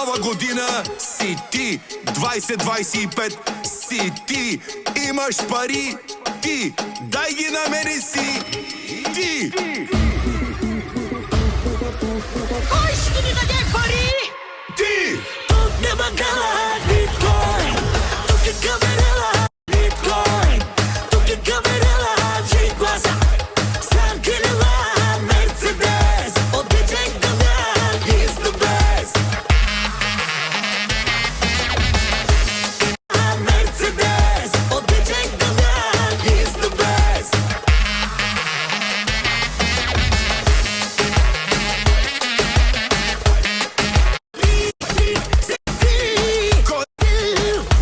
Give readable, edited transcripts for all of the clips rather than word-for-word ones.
нова година си ти, 2025 си ти, имаш пари ти, дай ги на мене си ти. Кой ще ни даде пари? Ти! Тук няма гала биткоин, тук е камерела биткоин, тук е камерела G-класа, Сан-Кирила Мерцедес, от диджей Дамян is the best. Мерцедес, от диджей Дамян is the best.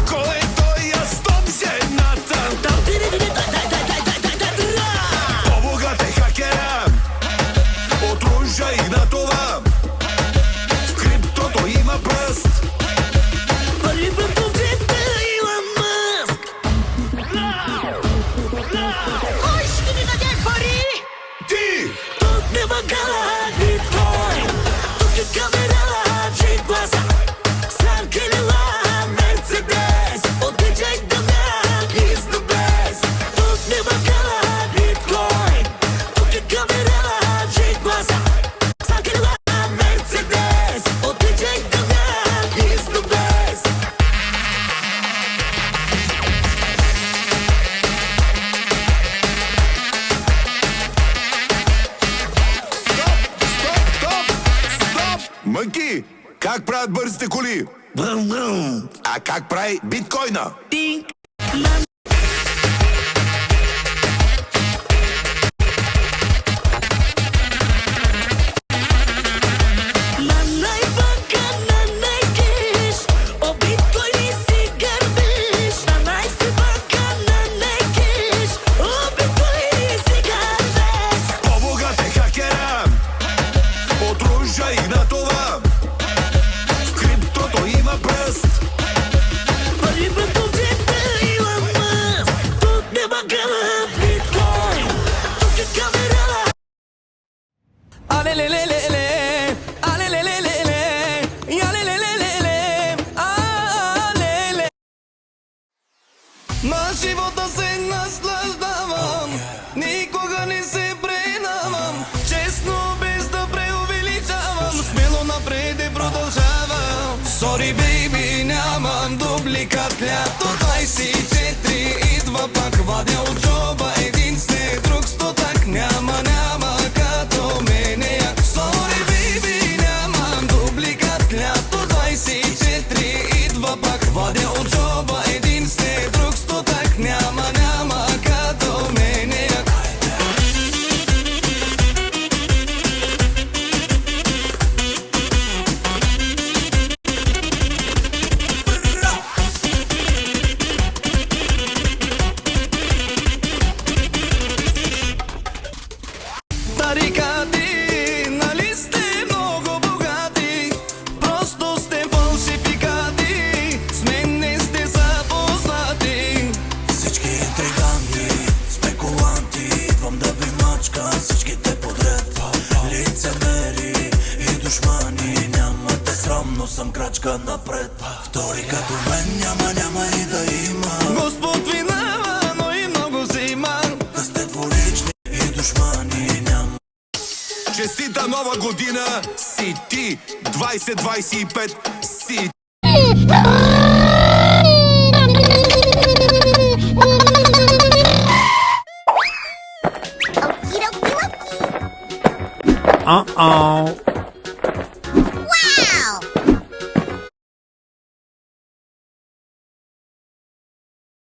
Кой е той стоп жената? По-богат е хакера от Ружа Игнатова, в криптото има пръст. Пари в джета Илон Мъск. Кой ще ни даде пари? Ти! Тук няма гала биткоин, тук е камерела G-класа, Сан-Кирила Мерцедес, от диджей Дамян is the best. Тук няма гала биткоин, тук е камерела G-класа, Сан-Кирила Мерцедес, от диджей Дамян is the best. Стоп! Мънки, как правят бързите коли? Брум, брум. А как прави биткоина? Тинг. По-богат е хакера от Ружа Игнатова, в криптото има пръст. На живота се наслаждавам, никога не се предавам, честно без да преувеличавам, смело напред и продължавам. Sorry baby, нямам дубликат, лято 24 идва пак, вадя от джоба един след друг стотак, няма като мене як. Sorry baby, нямам дубликат, лято 24 идва пак, вадя от джоба един след друг стотак, няма като мене як. Тарикати, нали сте много богати, просто сте фалшификати, с мен не сте запознати. Всички интриганти, спекуланти, идвам да ви мачка всичките подред. Лицемери и душмани, нямате срам, но съм крачка напред. Втори като мен няма и да има. Господ винава, но и много взима. Да сте двулични и душмани, няма. Честита нова година си ти, 2025 си. Uh-oh.